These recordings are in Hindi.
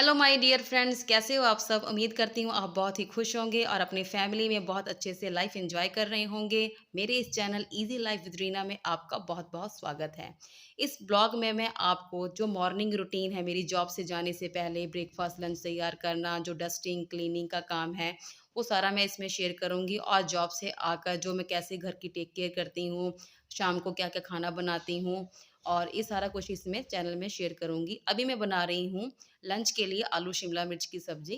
हेलो माय डियर फ्रेंड्स, कैसे हो आप सब। उम्मीद करती हूँ आप बहुत ही खुश होंगे और अपनी फैमिली में बहुत अच्छे से लाइफ एंजॉय कर रहे होंगे। मेरे इस channel easy life with Reena में आपका बहुत बहुत स्वागत है। इस ब्लॉग में मैं आपको जो मॉर्निंग रूटीन है, मेरी जॉब से जाने से पहले ब्रेकफास्ट लंच तैयार करना, जो डस्टिंग क्लीनिंग का काम है, वो सारा मैं इसमें शेयर करूँगी। और जॉब से आकर जो मैं कैसे घर की टेक केयर करती हूँ, शाम को क्या क्या खाना बनाती हूँ, और ये सारा कुछ इसमें चैनल में शेयर करूँगी। अभी मैं बना रही हूँ लंच के लिए आलू शिमला मिर्च की सब्ज़ी।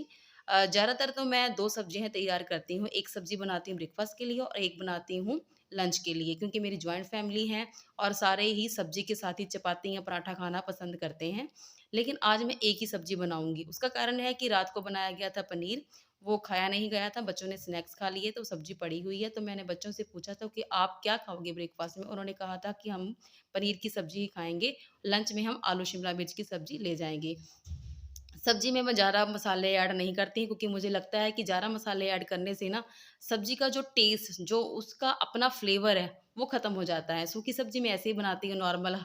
ज़्यादातर तो मैं 2 सब्ज़ियाँ तैयार करती हूँ। एक सब्ज़ी बनाती हूँ ब्रेकफ़ास्ट के लिए और एक बनाती हूँ लंच के लिए, क्योंकि मेरी जॉइंट फ़ैमिली है और सारे ही सब्ज़ी के साथ ही चपाती या पराठा खाना पसंद करते हैं। लेकिन आज मैं एक ही सब्ज़ी बनाऊँगी। उसका कारण है कि रात को बनाया गया था पनीर, वो खाया नहीं गया था, बच्चों ने स्नैक्स खा लिए तो सब्ज़ी पड़ी हुई है। तो मैंने बच्चों से पूछा था कि आप क्या खाओगे ब्रेकफ़ास्ट में? उन्होंने कहा था कि हम पनीर की सब्ज़ी ही खाएँगे, लंच में हम आलू शिमला मिर्च की सब्ज़ी ले जाएँगे। सब्ज़ी में मैं ज़्यादा मसाले ऐड नहीं करती, क्योंकि मुझे लगता है कि ज़्यादा मसाले ऐड करने से ना सब्ज़ी का जो टेस्ट, जो उसका अपना फ्लेवर है, वो ख़त्म हो जाता है। सूखी सब्ज़ी मैं ऐसे ही बनाती हूँ नॉर्मल,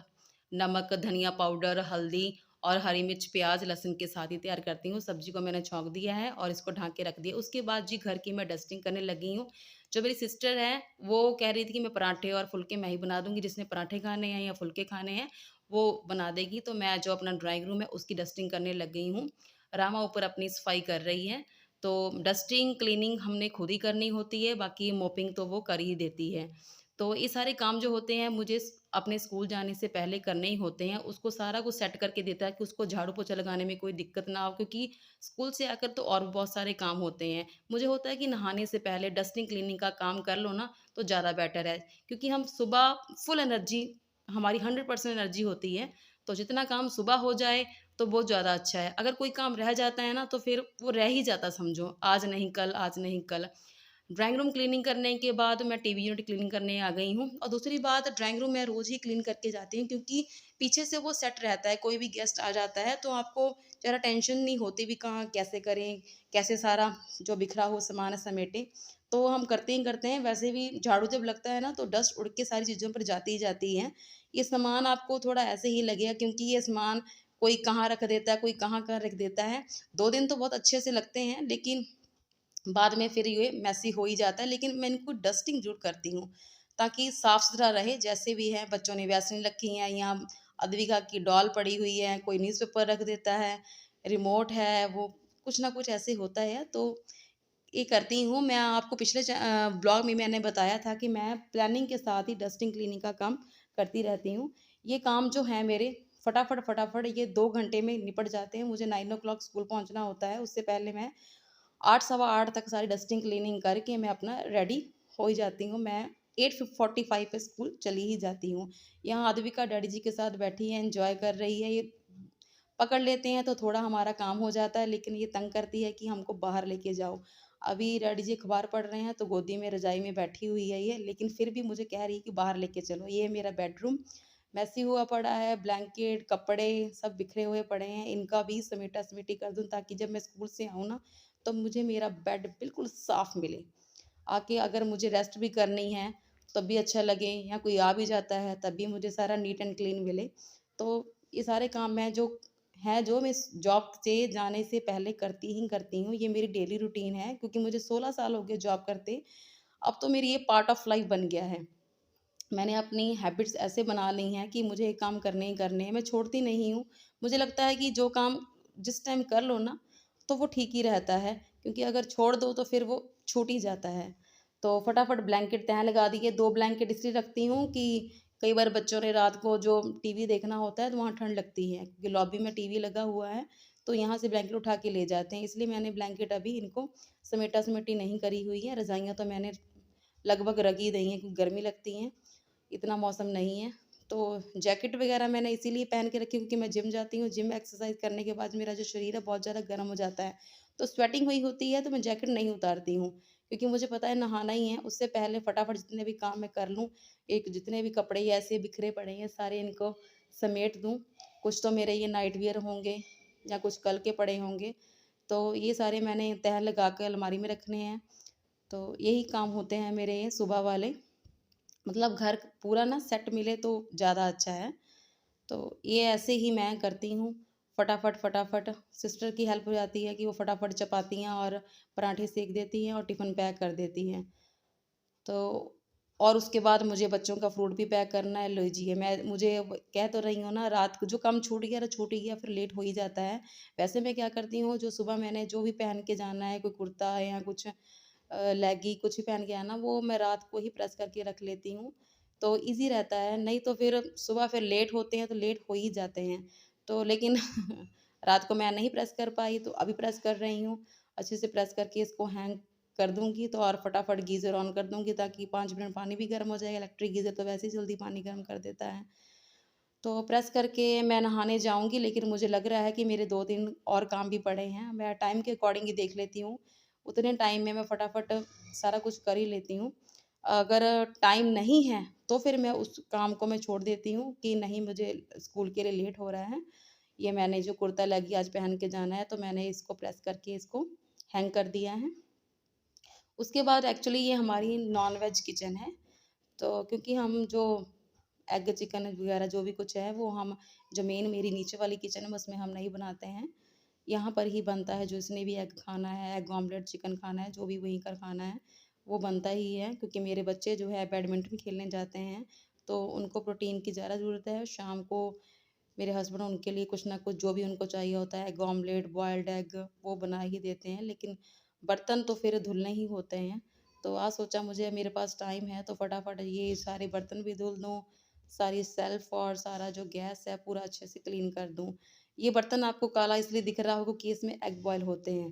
नमक, धनिया पाउडर, हल्दी और हरी मिर्च, प्याज़, लहसुन के साथ ही तैयार करती हूँ। सब्ज़ी को मैंने छौंक दिया है और इसको ढक के रख दिया। उसके बाद जी घर की मैं डस्टिंग करने लगी हूँ। जो मेरी सिस्टर है, वो कह रही थी कि मैं पराठे और फुल्के मैं ही बना दूँगी, जिसने पराठे खाने हैं या फुल्के खाने हैं, वो बना देगी। तो मैं जो अपना ड्राइंग रूम है, उसकी डस्टिंग करने लग गई हूँ। रामा ऊपर अपनी सफाई कर रही है। तो डस्टिंग, क्लीनिंग हमने खुद ही करनी होती है, बाकी मोपिंग तो वो कर ही देती है। तो ये सारे काम जो होते हैं मुझे अपने स्कूल जाने से पहले करने ही होते हैं। उसको सारा कुछ सेट करके देता है कि उसको झाड़ू पोछा लगाने में कोई दिक्कत ना हो, क्योंकि स्कूल से आकर तो और भी बहुत सारे काम होते हैं। मुझे होता है कि नहाने से पहले डस्टिंग क्लीनिंग का काम कर लो ना, तो ज़्यादा बेटर है, क्योंकि हम सुबह फुल एनर्जी, हमारी 100% एनर्जी होती है। तो जितना काम सुबह हो जाए तो बहुत ज़्यादा अच्छा है। अगर कोई काम रह जाता है ना, तो फिर वो रह ही जाता समझो, आज नहीं कल, आज नहीं कल। ड्राइंग रूम क्लीनिंग करने के बाद मैं टीवी यूनिट क्लीन करने आ गई हूँ। और दूसरी बात, ड्राइंग रूम मैं रोज़ ही क्लीन करके जाती हूँ, क्योंकि पीछे से वो सेट रहता है। कोई भी गेस्ट आ जाता है तो आपको ज़रा टेंशन नहीं होती भी कहाँ कैसे करें, कैसे सारा जो बिखरा हुआ सामान है समेटें। तो हम करते ही करते हैं। वैसे भी झाड़ू जब लगता है ना, तो डस्ट उड़ के सारी चीज़ों पर जाती ही जाती है। ये सामान आपको थोड़ा ऐसे ही लगेगा, क्योंकि ये सामान कोई कहाँ रख देता है, कोई कहाँ रख देता है। 2 दिन तो बहुत अच्छे से लगते हैं, लेकिन बाद में फिर ये मेसी हो ही जाता है। लेकिन मैं इनको डस्टिंग ज़रूर करती हूँ, ताकि साफ-सुथरा रहे। जैसे भी है, बच्चों ने वैसलीन रखी है या अद्विका की डॉल पड़ी हुई है, कोई न्यूज़पेपर रख देता है, रिमोट है, वो कुछ ना कुछ ऐसे होता है। तो ये करती हूँ। मैं आपको पिछले ब्लॉग में मैंने बताया था कि मैं प्लानिंग के साथ ही डस्टिंग क्लीनिंग का काम करती रहती हूँ। ये काम जो है मेरे फटाफट ये 2 घंटे में निपट जाते हैं। मुझे 9 ओ क्लॉक स्कूल पहुँचना होता है, उससे पहले मैं 8 सवा 8 तक सारी डस्टिंग क्लीनिंग करके मैं अपना रेडी हो ही जाती हूँ। मैं 8:45 पे स्कूल चली ही जाती हूँ। यहाँ अद्विका डैडी जी के साथ बैठी है, एन्जॉय कर रही है। ये पकड़ लेते हैं तो थोड़ा हमारा काम हो जाता है, लेकिन ये तंग करती है कि हमको बाहर लेके जाओ। अभी डैडी जी अखबार पढ़ रहे हैं, तो गोदी में रज़ाई में बैठी हुई है ये, लेकिन फिर भी मुझे कह रही है कि बाहर लेके चलो। ये है मेरा बेडरूम, मेसी हुआ पड़ा है, ब्लैंकेट, कपड़े सब बिखरे हुए पड़े हैं। इनका भी समेटा-समेटी कर दूँ, ताकि जब मैं स्कूल से आऊँ ना, तो मुझे मेरा बेड बिल्कुल साफ़ मिले। आके अगर मुझे रेस्ट भी करनी है, तब भी अच्छा लगे, या कोई आ भी जाता है, तब भी मुझे सारा नीट एंड क्लीन मिले। तो ये सारे काम मैं जो मैं इस जॉब से जाने से पहले करती ही करती हूँ। ये मेरी डेली रूटीन है, क्योंकि मुझे 16 साल हो गए जॉब करते। अब तो मेरी ये पार्ट ऑफ लाइफ़ बन गया है। मैंने अपनी हैबिट्स ऐसे बना ली हैं कि मुझे ये काम करने ही करने हैं, मैं छोड़ती नहीं हूँ। मुझे लगता है कि जो काम जिस टाइम कर लो ना, तो वो ठीक ही रहता है, क्योंकि अगर छोड़ दो तो फिर वो छूट ही जाता है। तो फटाफट ब्लैंकेट तह लगा दिए। 2 ब्लैंकेट इसलिए रखती हूँ कि कई बार बच्चों ने रात को जो टीवी देखना होता है, तो वहाँ ठंड लगती है, क्योंकि लॉबी में टीवी लगा हुआ है, तो यहाँ से ब्लैंकेट उठा के ले जाते हैं। इसलिए मैंने ब्लैंकेट अभी इनको समेटा-समेटी नहीं करी हुई है। रज़ाइयाँ तो मैंने लगभग रख ही दी हैं, क्योंकि गर्मी लगती है, इतना मौसम नहीं है। तो जैकेट वगैरह मैंने इसीलिए पहन के रखी, क्योंकि मैं जिम जाती हूँ। जिम एक्सरसाइज़ करने के बाद मेरा जो शरीर है बहुत ज़्यादा गर्म हो जाता है। तो स्वेटिंग हुई होती है, तो मैं जैकेट नहीं उतारती हूँ, क्योंकि मुझे पता है नहाना ही है। उससे पहले फटाफट जितने भी काम मैं कर लूँ, एक जितने भी कपड़े ये ऐसे बिखरे पड़े हैं सारे इनको समेट दूँ। कुछ तो मेरे ये नाइट वियर होंगे, या कुछ कल के पड़े होंगे। तो ये सारे मैंने तह लगा के अलमारी में रखने हैं। तो यही काम होते हैं मेरे ये सुबह वाले। मतलब घर पूरा ना सेट मिले तो ज़्यादा अच्छा है। तो ये ऐसे ही मैं करती हूँ। फटाफट सिस्टर की हेल्प हो जाती है कि वो फटाफट चपातियाँ और पराठे सेक देती हैं और टिफ़िन पैक कर देती हैं। तो और उसके बाद मुझे बच्चों का फ्रूट भी पैक करना है। लीजिए मैं मुझे कह तो रही हूँ ना, रात को जो काम छूट गया तो छूट ही गया, फिर लेट हो ही जाता है। वैसे मैं क्या करती हूँ, जो सुबह मैंने जो भी पहन के जाना है, कोई कुर्ता है या कुछ लेगी कुछ भी पहन के आना, वो मैं रात को ही प्रेस करके रख लेती हूँ। तो ईज़ी रहता है, नहीं तो फिर सुबह फिर लेट होते हैं तो लेट हो ही जाते हैं। तो लेकिन रात को मैं नहीं प्रेस कर पाई तो अभी प्रेस कर रही हूँ। अच्छे से प्रेस करके इसको हैंग कर दूँगी तो और फटाफट गीज़र ऑन कर दूँगी ताकि 5 मिनट पानी भी गर्म हो जाएगा। इलेक्ट्रिक गीज़र तो वैसे ही जल्दी पानी गर्म कर देता है। तो प्रेस करके मैं नहाने जाऊँगी, लेकिन मुझे लग रहा है कि मेरे 2-3 और काम भी पड़े हैं। मैं टाइम के अकॉर्डिंग ही देख लेती हूँ। उतने टाइम में मैं फटाफट सारा कुछ कर ही लेती हूँ। अगर टाइम नहीं है तो फिर मैं उस काम को मैं छोड़ देती हूँ कि नहीं, मुझे स्कूल के लिए लेट हो रहा है। ये मैंने जो कुर्ता लेगी आज पहन के जाना है तो मैंने इसको प्रेस करके इसको हैंग कर दिया है। उसके बाद एक्चुअली ये हमारी नॉन-वेज किचन है। तो क्योंकि हम जो एग चिकन वगैरह जो भी कुछ है वो हम जो मेन मेरी नीचे वाली किचन है उसमें हम नहीं बनाते हैं। यहाँ पर ही बनता है, जिसने भी एग खाना है, एग ऑमलेट चिकन खाना है, जो भी वहीं का खाना है, वो बनता ही है। क्योंकि मेरे बच्चे जो है बैडमिंटन खेलने जाते हैं, तो उनको प्रोटीन की ज़्यादा ज़रूरत है। शाम को मेरे हस्बैंड उनके लिए कुछ ना कुछ जो भी उनको चाहिए होता है, एग ऑमलेट, बॉइल्ड एग वो बना ही देते हैं। लेकिन बर्तन तो फिर धुलने ही होते हैं। तो आज सोचा मुझे मेरे पास टाइम है तो फटाफट ये सारे बर्तन भी धुल दूँ, सारी शेल्फ और सारा जो गैस है पूरा अच्छे से क्लीन कर दूँ। ये बर्तन आपको काला इसलिए दिख रहा होगा कि इसमें एग बॉयल होते हैं।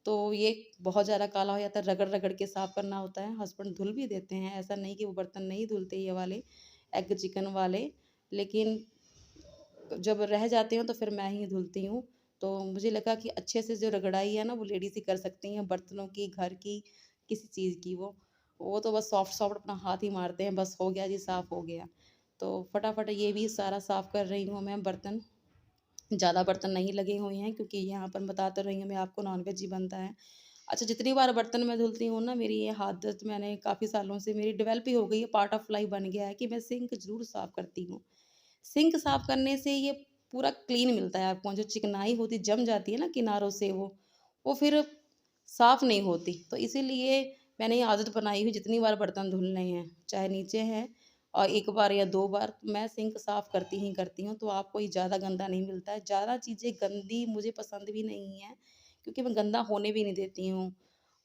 तो ये बहुत ज़्यादा काला हो जाता है, रगड़-रगड़ के साफ़ करना होता है। हस्बैंड धुल भी देते हैं, ऐसा नहीं कि वो बर्तन नहीं धुलते ये वाले, एग चिकन वाले। लेकिन जब रह जाते हैं तो फिर मैं ही धुलती हूँ। तो मुझे लगा कि अच्छे से जो रगड़ाई है ना वो लेडीज़ ही कर सकती हैं, बर्तनों की, घर की, किसी चीज़ की वो। वो तो बस सॉफ्ट-सॉफ्ट अपना हाथ ही मारते हैं, बस हो गया जी, साफ़ हो गया। तो फटाफट ये भी सारा साफ़ कर रही हूँ मैं बर्तन। ज़्यादा बर्तन नहीं लगे हुए हैं क्योंकि यहाँ पर बता तो रही हूँ मैं आपको, नॉन-वेज ही बनता है। अच्छा, जितनी बार बर्तन मैं धुलती हूँ ना, मेरी ये आदत मैंने काफ़ी सालों से मेरी डेवलप ही हो गई है, पार्ट ऑफ लाइफ़ बन गया है कि मैं सिंक ज़रूर साफ़ करती हूँ। सिंक साफ करने से ये पूरा क्लीन मिलता है आपको, जो चिकनाई होती जम जाती है ना किनारों से वो फिर साफ नहीं होती। तो इसीलिए मैंने ये आदत बनाई हुई, जितनी बार बर्तन धुलने हैं, चाहे नीचे हैं और 1 बार या 2 बार मैं सिंक साफ करती ही करती हूँ, तो आपको ये ज़्यादा गंदा नहीं मिलता है। ज़्यादा चीज़ें गंदी मुझे पसंद भी नहीं है, क्योंकि मैं गंदा होने भी नहीं देती हूँ।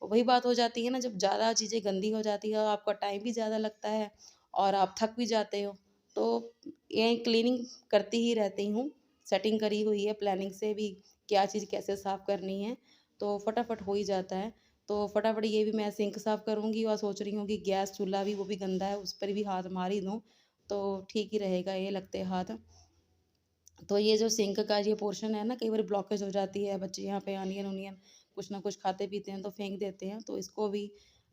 वही बात हो जाती है ना, जब ज़्यादा चीज़ें गंदी हो जाती है, आपका टाइम भी ज़्यादा लगता है और आप थक भी जाते हो। तो ये क्लीनिंग करती ही रहती हूँ, सेटिंग करी हुई है प्लानिंग से भी, क्या चीज़ कैसे साफ़ करनी है, तो फटाफट हो ही जाता है। तो फटाफट ये भी मैं सिंक साफ़ करूँगी और सोच रही हूँ कि गैस चूल्हा भी वो भी गंदा है, उस पर भी हाथ मार ही दूँ, तो ठीक ही रहेगा ये लगते हाथ। तो ये जो सिंक का ये पोर्शन है ना, कई बार ब्लॉकेज हो जाती है, बच्चे यहाँ पे अनियन उनियन कुछ ना कुछ खाते पीते हैं तो फेंक देते हैं, तो इसको भी,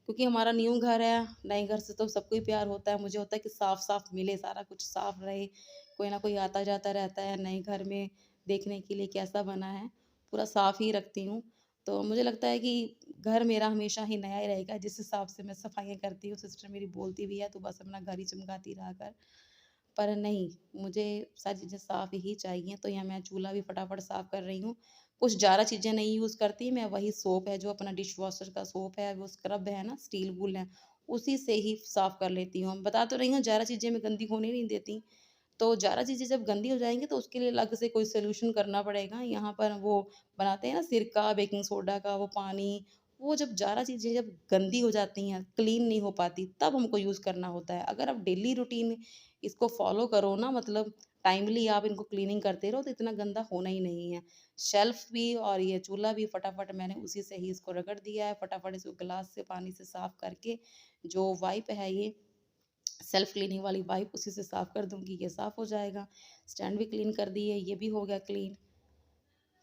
क्योंकि हमारा न्यू घर है, नए घर से तो सबको ही प्यार होता है, मुझे होता है कि साफ साफ मिले, सारा कुछ साफ रहे, कोई ना कोई आता जाता रहता है नए घर में, देखने के लिए कैसा बना है, पूरा साफ ही रखती हूँ। तो मुझे लगता है कि घर मेरा हमेशा ही नया ही रहेगा, जिस हिसाब से मैं सफाइयाँ करती हूँ। सिस्टर मेरी बोलती भी है तो बस अपना घर ही चमकाती रहा कर, पर नहीं, मुझे सारी चीज़ें साफ़ ही चाहिए, तो यहाँ मैं चूल्हा भी फटाफट साफ़ कर रही हूँ। कुछ ज़्यादा चीज़ें नहीं यूज़ करती, मैं वही सोप है जो अपना डिश वॉशर का सोप है, वो स्क्रब है ना, स्टील वूल है, उसी से ही साफ़ कर लेती हूँ। बता तो रही हूँ, ज़्यादा चीज़ें मैं गंदी होने नहीं देती। तो ज़्यादा चीज़ें जब गंदी हो जाएँगी तो उसके लिए अलग से कोई सॉल्यूशन करना पड़ेगा। यहाँ पर वो बनाते हैं ना सिरका, बेकिंग सोडा का वो पानी, वो जब ज़्यादा चीज़ें जब गंदी हो जाती हैं, क्लीन नहीं हो पाती, तब हमको यूज़ करना होता है। अगर आप डेली रूटीन इसको फ़ॉलो करो ना, मतलब टाइमली आप इनको क्लीनिंग करते रहो, तो इतना गंदा होना ही नहीं है। शेल्फ़ भी और ये चूल्हा भी फटाफट मैंने उसी से ही इसको रगड़ दिया है, फटाफट इसको ग्लास से पानी से साफ़ करके, जो वाइप है ये सेल्फ क्लीनिंग वाली वाइप, उसी से साफ़ कर दूँगी, ये साफ़ हो जाएगा। स्टैंड भी क्लीन कर दिए, ये भी हो गया क्लीन।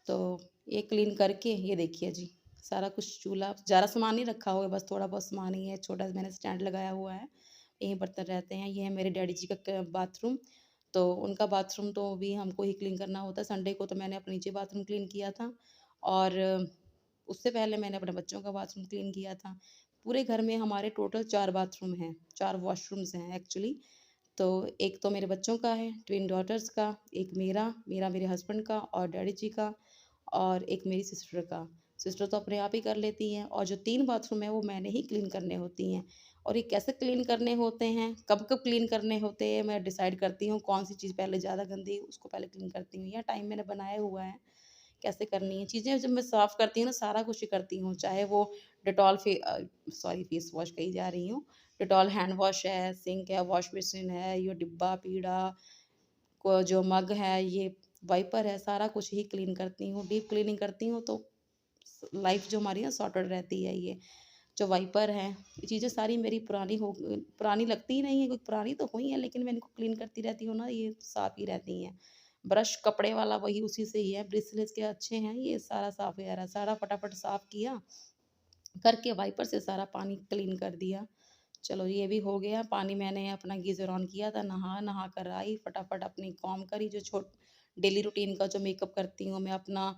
तो ये क्लीन करके ये देखिए जी, सारा कुछ चूल्हा, ज़्यादा सामान नहीं रखा हुआ है, बस थोड़ा बहुत सामान ही है, छोटा सा मैंने स्टैंड लगाया हुआ है, यहीं बर्तन रहते हैं। ये है मेरे डैडी जी का बाथरूम, तो उनका बाथरूम तो भी हमको ही क्लीन करना होता है। संडे को तो मैंने अपने नीचे बाथरूम क्लीन किया था और उससे पहले मैंने अपने बच्चों का बाथरूम क्लीन किया था। पूरे घर में हमारे टोटल 4 बाथरूम हैं, 4 वॉशरूम्स हैं एक्चुअली। तो एक तो मेरे बच्चों का है, ट्विन डॉटर्स का, एक मेरा मेरे हस्बैंड का और डैडी जी का, और एक मेरी सिस्टर का। सिस्टर तो अपने आप ही कर लेती हैं, और जो 3 बाथरूम हैं वो मैंने ही क्लीन करने होती हैं। और ये कैसे क्लीन करने होते हैं, कब-कब क्लीन करने होते हैं, मैं डिसाइड करती हूँ कौन-सी चीज़ पहले ज़्यादा गंदी उसको पहले क्लीन करती हूँ, या टाइम मैंने बनाया हुआ है, कैसे करनी है। चीज़ें जब मैं साफ़ करती हूँ ना, सारा कुछ ही करती हूँ, चाहे वो डेटॉल सॉरी फेस वॉश कही जा रही हूँ, डेटॉल हैंड वॉश है, सिंक है, वॉश बेसिन है, ये डिब्बा, पीढ़ा, को जो मग है, ये वाइपर है, सारा कुछ ही क्लीन करती हूँ। डीप क्लीनिंग करती हूँ तो लाइफ जो हमारी है सॉर्टेड रहती है। ये जो वाइपर है, ये चीज़ें सारी मेरी पुरानी लगती ही नहीं है, क्योंकि पुरानी तो हुई हैं, लेकिन मैं इनको क्लीन करती रहती हूँ ना, ये साफ़ ही रहती हैं। ब्रश कपड़े वाला वही उसी से ही है, ब्रिसलेट्स के अच्छे हैं, ये सारा साफ़ वगैरह सारा फटाफट साफ़ किया करके वाइपर से सारा पानी क्लीन कर दिया। चलो ये भी हो गया। पानी मैंने अपना गीज़र ऑन किया था, नहा कर आई, फटाफट अपनी कॉम्ब करी, जो डेली रूटीन का जो मेकअप करती हूँ मैं अपना,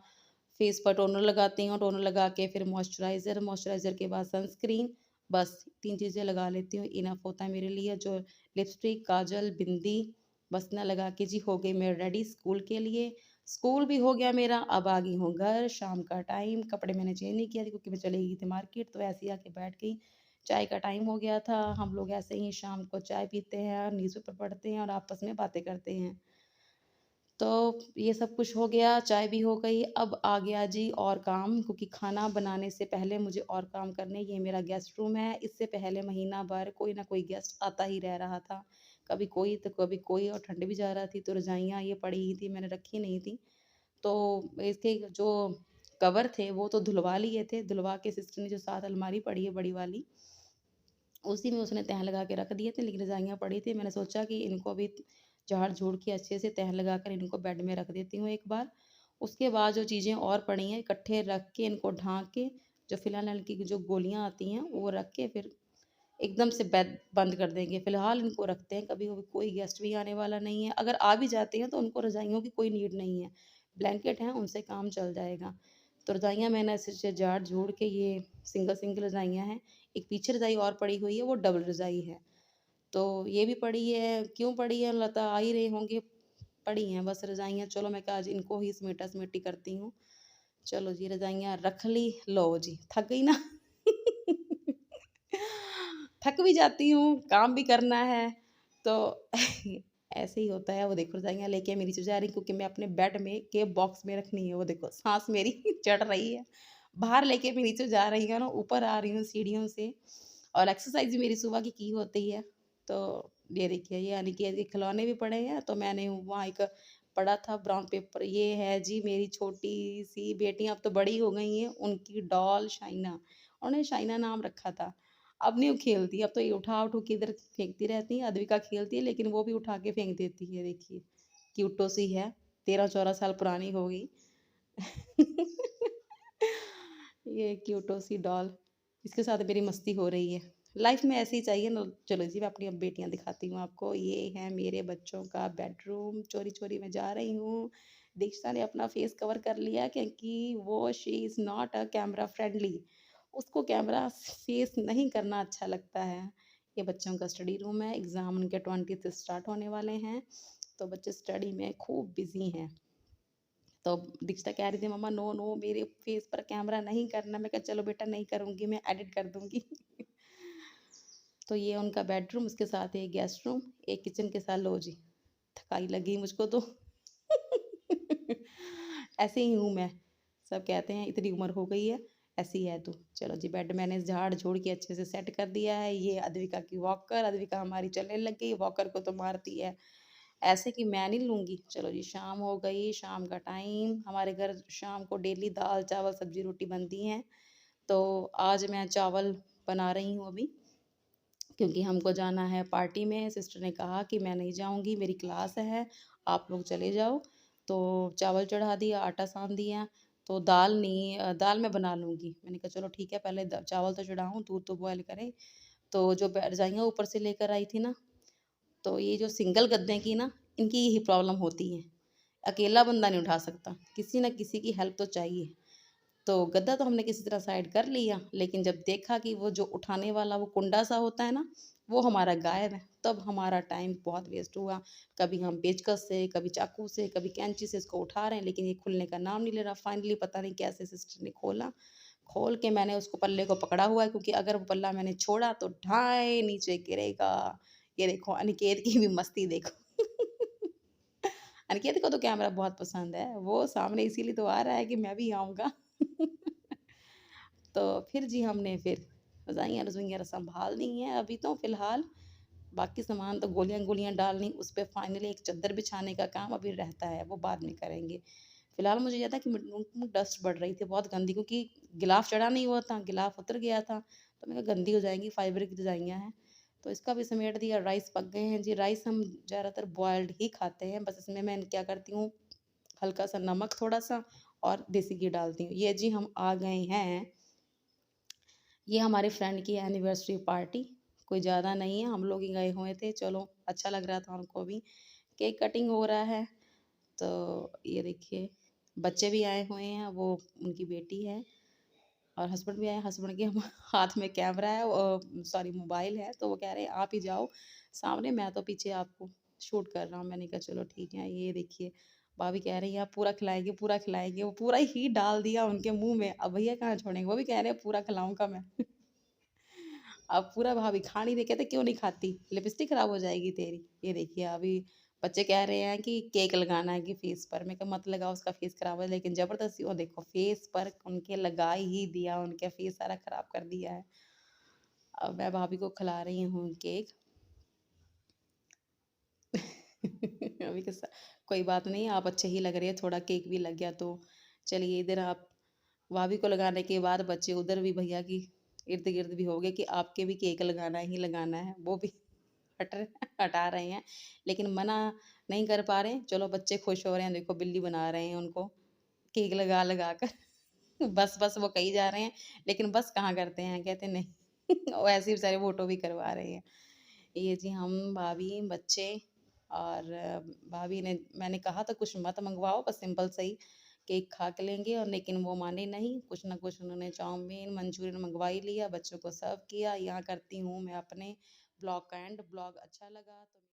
फेस पर टोनर लगाती हूँ, टोनर लगा के फिर मॉइस्चराइज़र, मॉइस्चराइज़र के बाद सनस्क्रीन, बस 3 चीज़ें लगा लेती हूँ, इनफ होता है मेरे लिए। जो लिपस्टिक, काजल, बिंदी, बस इतना लगा के जी हो गई मैं रेडी स्कूल के लिए। स्कूल भी हो गया मेरा, अब आ गई हूँ घर, शाम का टाइम, कपड़े मैंने चेंज नहीं किया था क्योंकि मैं चली गई थी मार्केट, तो ऐसे ही आके बैठ गई। चाय का टाइम हो गया था, हम लोग ऐसे ही शाम को चाय पीते हैं, न्यूज़पेपर पढ़ते हैं और आपस में बातें करते हैं। तो ये सब कुछ हो गया, चाय भी हो गई, अब आ गया जी और काम, क्योंकि खाना बनाने से पहले मुझे और काम करने। ये मेरा गेस्ट रूम है, इससे पहले महीना भर कोई ना कोई गेस्ट आता ही रह रहा था। कभी कोई तो कभी कोई, और ठंड भी ज़्यादा थी तो रज़ाइयाँ ये पड़ी ही थी, मैंने रखी नहीं थी। तो इसके जो कवर थे वो तो धुलवा लिए थे, धुलवा के सिस्टर ने जो साथ अलमारी पड़ी है बड़ी वाली, उसी में उसने तह लगा के रख दिए थे, लेकिन रज़ाइयाँ पड़ी थी। मैंने सोचा कि इनको अभी झाड़-झूड़ के अच्छे से तह लगाकर इनको बेड में रख देती हूँ एक बार। उसके बाद जो चीज़ें और पड़ी हैं इकट्ठे रख के इनको ढाँक के, जो फिनाइल की जो गोलियाँ आती हैं वो रख के फिर एकदम से बेड बंद कर देंगे। फ़िलहाल इनको रखते हैं, कभी-कभी कोई गेस्ट भी आने वाला नहीं है। अगर आ भी जाते हैं तो उनको रज़ाइयों की कोई नीड नहीं है। ब्लैंकेट हैं, उनसे काम चल जाएगा। तो रज़ाइयाँ मैंने ऐसे से झाड़-झूड़ के, ये सिंगल-सिंगल रज़ाइयाँ हैं। एक पीछे रज़ाई और पड़ी हुई है, वो डबल रज़ाई है। तो ये भी पड़ी है, क्यों पड़ी है लता आ ही रहे होंगे, पड़ी हैं बस रज़ाइयाँ। चलो मैं कहा आज इनको ही समेटा-समेटी करती हूँ। चलो जी रज़ाइयाँ रख ली, लो जी थक गई ना। थक भी जाती हूँ, काम भी करना है, तो ऐसे ही होता है। वो देखो रज़ाइयाँ लेके मैं नीचे जा रही हूँ, क्योंकि मैं अपने बेड में के बॉक्स में रखनी है। वो देखो साँस मेरी चढ़ रही है। बाहर लेके मैं नीचे जा रही हूँ ना, ऊपर आ रही हूँ सीढ़ियों से, और एक्सरसाइज़ भी मेरी सुबह की होती है। तो ये देखिए, ये अनिकेत के खिलौने भी पड़े हैं, तो मैंने वहाँ एक पड़ा था ब्राउन पेपर, ये है जी मेरी छोटी-सी बेटियाँ, अब तो बड़ी हो गई हैं, उनकी डॉल शाइना। उन्हें शाइना नाम रखा था। अब नहीं वो खेलती, अब तो ये उठा-उठू के इधर फेंकती रहती हैं। अद्विका खेलती है, लेकिन वो भी उठा के फेंक देती है, देखिए। क्यूटो सी है, 13-14 साल पुरानी हो गई। ये क्यूटो सी डॉल, इसके साथ मेरी मस्ती हो रही है। लाइफ में ऐसे ही चाहिए ना। चलो जी मैं अपनी अब बेटियाँ दिखाती हूँ आपको। ये है मेरे बच्चों का बेडरूम, चोरी-चोरी मैं जा रही हूँ। दीक्षा ने अपना फेस कवर कर लिया, क्योंकि वो she is not a camera friendly. उसको कैमरा फेस नहीं करना अच्छा लगता है। ये बच्चों का स्टडी रूम है, एग्ज़ाम उनके 20 से स्टार्ट होने वाले हैं, तो बच्चे स्टडी में खूब बिज़ी हैं। तो दीक्षिता कह रही थी मम्मा नो नो मेरे फेस पर कैमरा नहीं करना। मैं कहा चलो बेटा नहीं करूँगी, मैं एडिट कर दूँगी। तो ये उनका बेडरूम, उसके साथ एक गेस्ट रूम, एक किचन के साथ। लो जी, थकाई लगी मुझको तो। ऐसे ही हूँ मैं। सब कहते हैं इतनी उम्र हो गई है, ऐसी है तू। चलो जी बेड मैंने झाड़-झूड़ के अच्छे से सेट कर दिया है। ये अद्विका की वॉकर, अद्विका हमारी चलने लग गई, वॉकर को तो मारती है ऐसे कि मैं नहीं लूँगी। चलो जी शाम हो गई, शाम का टाइम, हमारे घर शाम को डेली दाल, चावल, सब्ज़ी, रोटी बनती हैं। तो आज मैं चावल बना रही हूँ अभी, क्योंकि हमको जाना है पार्टी में। सिस्टर ने कहा कि मैं नहीं जाऊँगी, मेरी क्लास है, आप लोग चले जाओ। तो चावल चढ़ा दिया, आटा सान दिया, तो दाल नहीं, दाल मैं बना लूँगी। मैंने कहा चलो ठीक है, पहले चावल तो चढ़ाऊँ, दूध तो बॉयल करें। तो जो रजाइयाँ ऊपर से लेकर आई थी ना, तो ये जो सिंगल गद्दे की ना, इनकी यही प्रॉब्लम होती है। अकेला बंदा नहीं उठा सकता, किसी न किसी की हेल्प तो चाहिए। तो गद्दा तो हमने किसी तरह साइड कर लिया, लेकिन जब देखा कि वो जो उठाने वाला वो कुंडा-सा होता है ना, वो हमारा गायब है, तब हमारा टाइम बहुत वेस्ट हुआ। कभी हम पेचकस से, कभी चाकू से, कभी कैंची से इसको उठा रहे हैं, लेकिन ये खुलने का नाम नहीं ले रहा। फाइनली पता नहीं कैसे सिस्टर ने खोला, खोल के मैंने उसको पल्ले को पकड़ा हुआ है, क्योंकि अगर वो पल्ला मैंने छोड़ा तो ढाई नीचे गिरेगा। ये देखो अनिकेत की भी मस्ती देखो। अनिकेत को तो कैमरा बहुत पसंद है, वो सामने इसीलिए तो आ रहा है कि मैं भी आऊँगा। तो फिर जी हमने फिर रज़ाइयाँ-रज़ूइयाँ सँभाल ली हैं अभी तो फ़िलहाल, बाकी सामान तो गोलियाँ-गोलियाँ डालनी, उस पे फाइनली एक चद्दर बिछाने का काम अभी रहता है, वो बाद में करेंगे। फ़िलहाल मुझे ये था कि मुझ में डस्ट बढ़ रही थी बहुत गंदी, क्योंकि गिलाफ़ चढ़ा नहीं हुआ था, गिलाफ़ उतर गया था, तो मैंने कहा गंदी हो जाएँगी, फाइबर की रज़ाइयाँ हैं। तो इसका भी समेट दिया, राइस पक गए हैं जी, राइस हम ज़्यादातर बॉइल्ड ही खाते हैं, बस इसमें मैं क्या करती हूँ, हल्का-सा नमक थोड़ा-सा और देसी घी डालती हूँ। ये जी हम आ गए हैं, ये हमारे फ्रेंड की एनिवर्सरी पार्टी, कोई ज़्यादा नहीं है, हम लोग ही गए हुए थे, चलो अच्छा लग रहा था उनको भी। केक कटिंग हो रहा है, तो ये देखिए बच्चे भी आए हुए हैं, वो उनकी बेटी है और हस्बैंड भी आए हैं, हस्बैंड के हम हाथ में कैमरा है, सॉरी मोबाइल है, तो वो कह रहे हैं आप ही जाओ सामने, मैं तो पीछे आपको शूट कर रहा हूँ। मैंने कहा चलो ठीक है। ये देखिए भाभी कह रही हैं आप पूरा खिलाएँगे, पूरा खिलाएँगे, वो पूरा ही डाल दिया उनके मुँह में, अब भैया कहाँ छोड़ेंगे, वो भी कह रहे हैं पूरा खिलाऊँगा मैं। अब पूरा भाभी खा नहीं रही, कहते क्यों नहीं खाती? लिपस्टिक खराब हो जाएगी तेरी। ये देखिए अभी बच्चे कह रहे हैं कि केक लगाना है कि फेस पर, मैं कहा मत लगाओ उसका फेस खराब है, लेकिन ज़बरदस्ती वो देखो फेस पर उनके लगा ही दिया, उनका फेस सारा खराब कर दिया है। अब मैं भाभी को खिला रही हूँ केक। अभी कैसा, कोई बात नहीं, आप अच्छे ही लग रहे हैं, थोड़ा केक भी लग गया तो चलिए, इधर आप भाभी को लगाने के बाद बच्चे उधर भी भैया की इर्द-गिर्द भी हो गए कि आपके भी केक लगाना ही लगाना है, वो भी हट रहे हटा रहे हैं, लेकिन मना नहीं कर पा रहे हैं। चलो बच्चे खुश हो रहे हैं, देखो बिल्ली बना रहे हैं उनको, केक लगा-लगा कर। बस वो कही जा रहे हैं, लेकिन बस कहाँ करते हैं, कहते नहीं। वो ऐसे ही बेचारे फ़ोटो भी करवा रहे हैं। ये जी हम, भाभी, बच्चे और भाभी ने, मैंने कहा था कुछ मत मँगवाओ, बस सिंपल सा ही केक खा के लेंगे, और लेकिन वो माने नहीं, कुछ ना कुछ उन्होंने चाउमीन, मंचूरियन मँगवा ही लिया, बच्चों को सर्व किया। यहाँ करती हूँ मैं अपने ब्लॉग का एंड। ब्लॉग अच्छा लगा तो